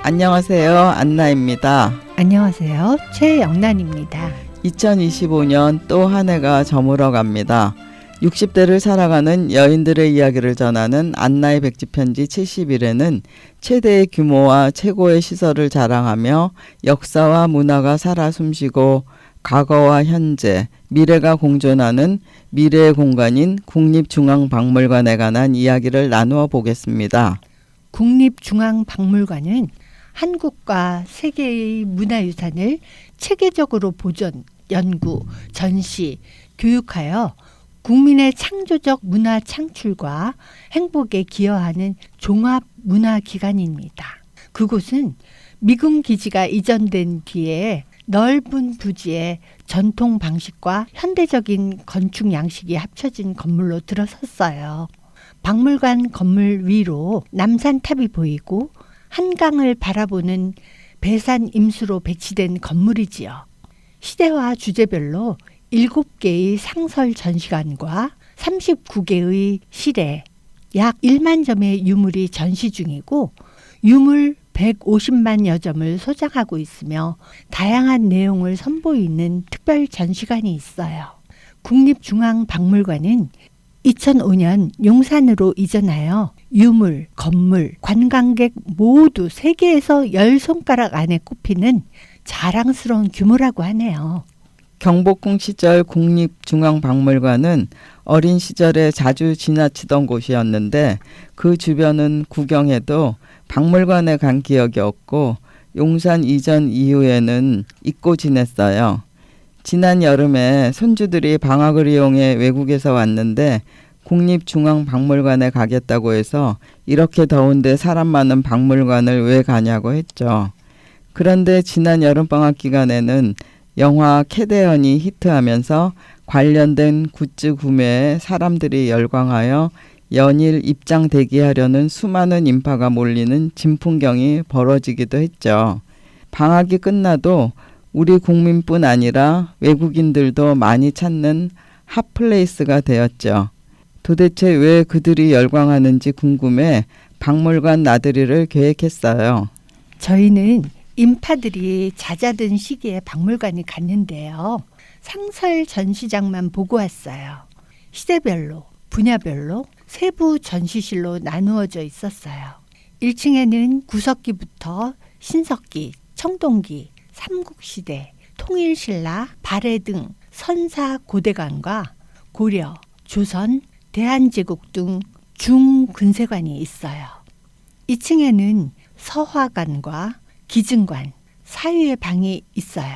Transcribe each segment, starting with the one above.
안녕하세요. 안나입니다. 안녕하세요. 최영란입니다. 2025년 또 한 해가 저물어 갑니다. 60대를 살아가는 여인들의 이야기를 전하는 안나의 백지편지 70일에는 최대의 규모와 최고의 시설을 자랑하며 역사와 문화가 살아 숨쉬고 과거와 현재, 미래가 공존하는 미래의 공간인 국립중앙박물관에 관한 이야기를 나누어 보겠습니다. 국립중앙박물관은 한국과 세계의 문화유산을 체계적으로 보존, 연구, 전시, 교육하여 국민의 창조적 문화 창출과 행복에 기여하는 종합문화기관입니다. 그곳은 미군 기지가 이전된 뒤에 넓은 부지에 전통 방식과 현대적인 건축 양식이 합쳐진 건물로 들어섰어요. 박물관 건물 위로 남산탑이 보이고 한강을 바라보는 배산 임수로 배치된 건물이지요. 시대와 주제별로 7개의 상설 전시관과 39개의 실내, 약 1만 점의 유물이 전시 중이고 유물 150만여 점을 소장하고 있으며 다양한 내용을 선보이는 특별 전시관이 있어요. 국립중앙박물관은 2005년 용산으로 이전하여 유물, 건물, 관광객 모두 세계에서 10손가락 안에 꼽히는 자랑스러운 규모라고 하네요. 경복궁 시절 국립중앙박물관은 어린 시절에 자주 지나치던 곳이었는데 그 주변은 구경해도 박물관에 간 기억이 없고 용산 이전 이후에는 잊고 지냈어요. 지난 여름에 손주들이 방학을 이용해 외국에서 왔는데 국립중앙박물관에 가겠다고 해서 이렇게 더운데 사람 많은 박물관을 왜 가냐고 했죠. 그런데 지난 여름방학 기간에는 영화 캐대언이 히트하면서 관련된 굿즈 구매에 사람들이 열광하여 연일 입장 대기하려는 수많은 인파가 몰리는 진풍경이 벌어지기도 했죠. 방학이 끝나도 우리 국민뿐 아니라 외국인들도 많이 찾는 핫플레이스가 되었죠. 도대체 왜 그들이 열광하는지 궁금해 박물관 나들이를 계획했어요. 저희는 인파들이 잦아든 시기에 박물관에 갔는데요. 상설 전시장만 보고 왔어요. 시대별로, 분야별로 세부 전시실로 나누어져 있었어요. 1층에는 구석기부터 신석기, 청동기, 삼국시대, 통일신라, 발해 등 선사 고대관과 고려, 조선, 대한제국 등 중근세관이 있어요. 2층에는 서화관과 기증관, 사유의 방이 있어요.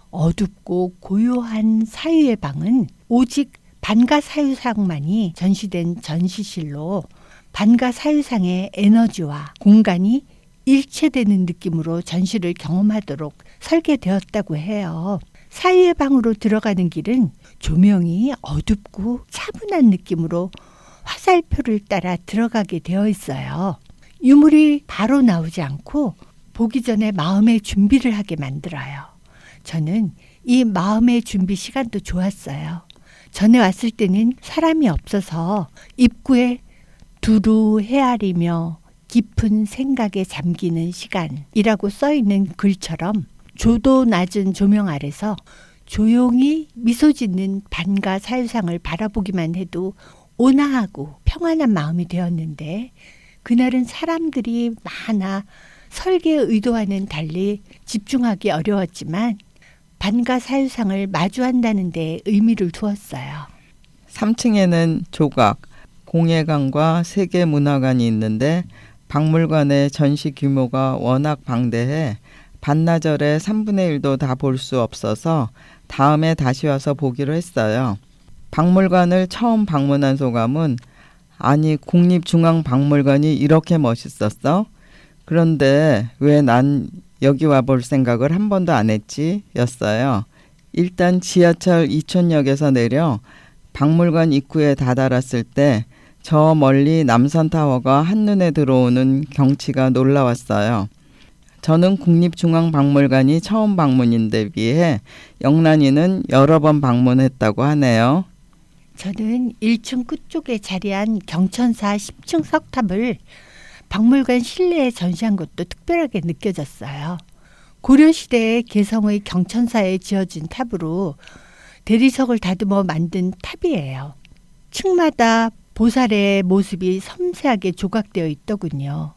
어둡고 고요한 사유의 방은 오직 반가사유상만이 전시된 전시실로 반가사유상의 에너지와 공간이 일체되는 느낌으로 전시를 경험하도록 설계되었다고 해요. 사유의 방으로 들어가는 길은 조명이 어둡고 차분한 느낌으로 화살표를 따라 들어가게 되어 있어요. 유물이 바로 나오지 않고 보기 전에 마음의 준비를 하게 만들어요. 저는 이 마음의 준비 시간도 좋았어요. 전에 왔을 때는 사람이 없어서 입구에 두루 헤아리며 깊은 생각에 잠기는 시간이라고 써있는 글처럼 조도 낮은 조명 아래서 조용히 미소 짓는 반가 사유상을 바라보기만 해도 온화하고 평안한 마음이 되었는데 그날은 사람들이 많아 설계 의도와는 달리 집중하기 어려웠지만 반가 사유상을 마주한다는 데 의미를 두었어요. 3층에는 조각, 공예관과 세계문화관이 있는데 박물관의 전시 규모가 워낙 방대해 반나절에 3분의 1도 다 볼 수 없어서 다음에 다시 와서 보기로 했어요. 박물관을 처음 방문한 소감은 아니 국립중앙박물관이 이렇게 멋있었어? 그런데 왜 난 여기 와볼 생각을 한 번도 안 했지? 였어요. 일단 지하철 이촌역에서 내려 박물관 입구에 다다랐을 때 저 멀리 남산타워가 한눈에 들어오는 경치가 놀라웠어요. 저는 국립중앙박물관이 처음 방문인데 비해 영란이는 여러 번 방문했다고 하네요. 저는 1층 끝쪽에 자리한 경천사 10층 석탑을 박물관 실내에 전시한 것도 특별하게 느껴졌어요. 고려시대의 개성의 경천사에 지어진 탑으로 대리석을 다듬어 만든 탑이에요. 층마다 보살의 모습이 섬세하게 조각되어 있더군요.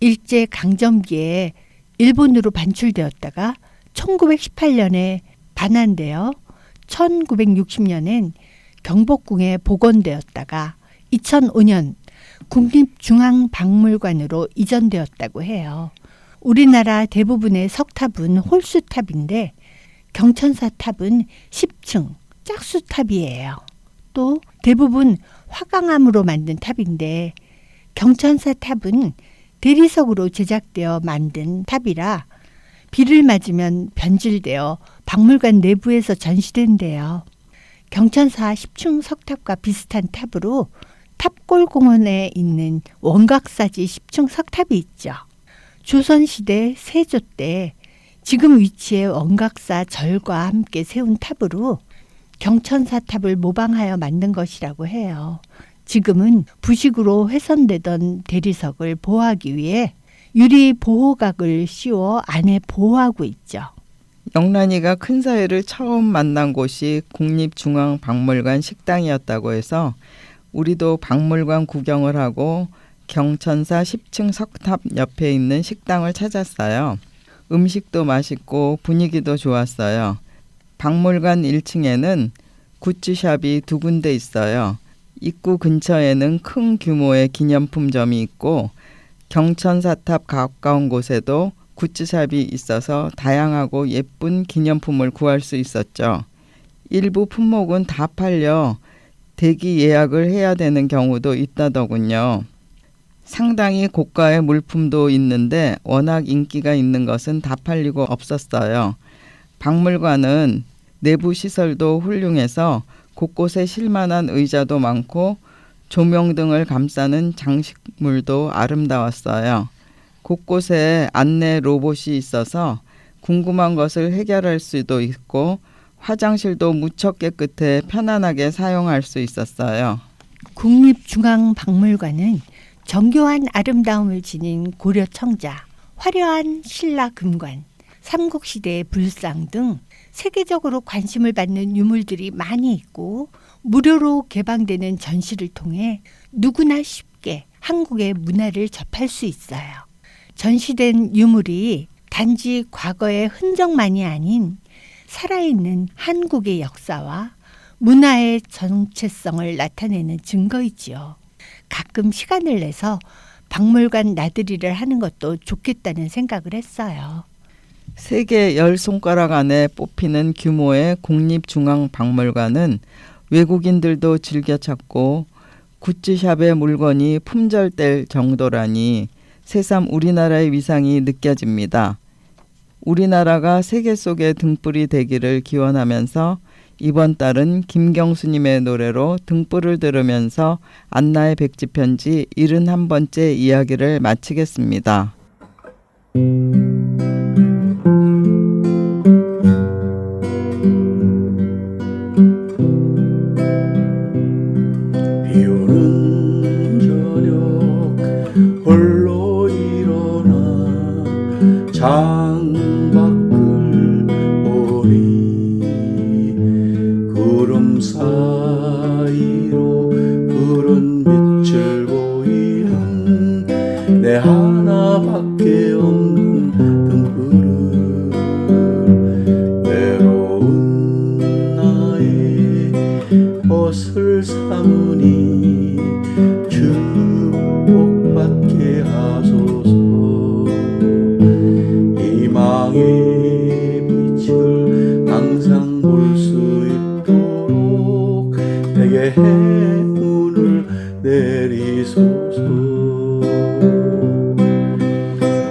일제 강점기에 일본으로 반출되었다가 1918년에 반환되어 1960년엔 경복궁에 복원되었다가 2005년 국립중앙박물관으로 이전되었다고 해요. 우리나라 대부분의 석탑은 홀수탑인데 경천사 탑은 10층 짝수탑이에요. 또 대부분 화강암으로 만든 탑인데 경천사 탑은 대리석으로 제작되어 만든 탑이라 비를 맞으면 변질되어 박물관 내부에서 전시된대요. 경천사 10층 석탑과 비슷한 탑으로 탑골공원에 있는 원각사지 10층 석탑이 있죠. 조선시대 세조 때 지금 위치의 원각사 절과 함께 세운 탑으로 경천사 탑을 모방하여 만든 것이라고 해요. 지금은 부식으로 훼손되던 대리석을 보호하기 위해 유리 보호각을 씌워 안에 보호하고 있죠. 영란이가 큰사위를 처음 만난 곳이 국립중앙박물관 식당이었다고 해서 우리도 박물관 구경을 하고 경천사 10층 석탑 옆에 있는 식당을 찾았어요. 음식도 맛있고 분위기도 좋았어요. 박물관 1층에는 굿즈샵이 2군데 있어요. 입구 근처에는 큰 규모의 기념품점이 있고 경천사탑 가까운 곳에도 굿즈샵이 있어서 다양하고 예쁜 기념품을 구할 수 있었죠. 일부 품목은 다 팔려 대기 예약을 해야 되는 경우도 있다더군요. 상당히 고가의 물품도 있는데 워낙 인기가 있는 것은 다 팔리고 없었어요. 박물관은 내부 시설도 훌륭해서 곳곳에 실만한 의자도 많고 조명 등을 감싸는 장식물도 아름다웠어요. 곳곳에 안내 로봇이 있어서 궁금한 것을 해결할 수도 있고 화장실도 무척 깨끗해 편안하게 사용할 수 있었어요. 국립중앙박물관은 정교한 아름다움을 지닌 고려 청자, 화려한 신라 금관, 삼국시대의 불상 등 세계적으로 관심을 받는 유물들이 많이 있고 무료로 개방되는 전시를 통해 누구나 쉽게 한국의 문화를 접할 수 있어요. 전시된 유물이 단지 과거의 흔적만이 아닌 살아있는 한국의 역사와 문화의 정체성을 나타내는 증거이지요. 가끔 시간을 내서 박물관 나들이를 하는 것도 좋겠다는 생각을 했어요. 세계 10손가락 안에 뽑히는 규모의 국립중앙박물관은 외국인들도 즐겨 찾고 굿즈샵의 물건이 품절될 정도라니 새삼 우리나라의 위상이 느껴집니다. 우리나라가 세계 속의 등불이 되기를 기원하면서 이번 달은 김경수님의 노래로 등불을 들으면서 안나의 백지편지 71번째 이야기를 마치겠습니다. 비오는 저녁 홀로 일어나 창밖을 보니 구름 사이로 푸른 빛을 보이는 내 하나밖에 없는 등불을 외로운 나의 벗을 삼으니 축복받게 하소서. 희망의 빛을 항상 볼 수 있도록 내게 행운을 내리소서.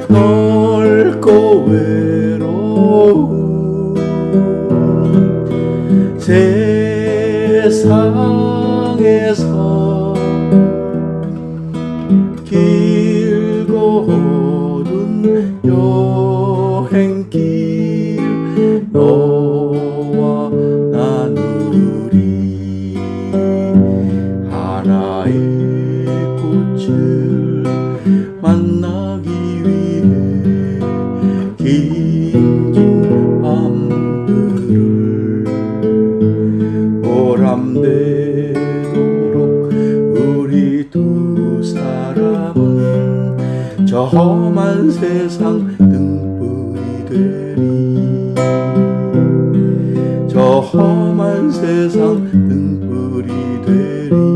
넓고 외로운 세상에서 길고 어두운 여행길 너와 나누리. 하나의 꽃을 보람되도록 우리 두 사람은 저 험한 세상 등불이 되리. 저 험한 세상 등불이 되리.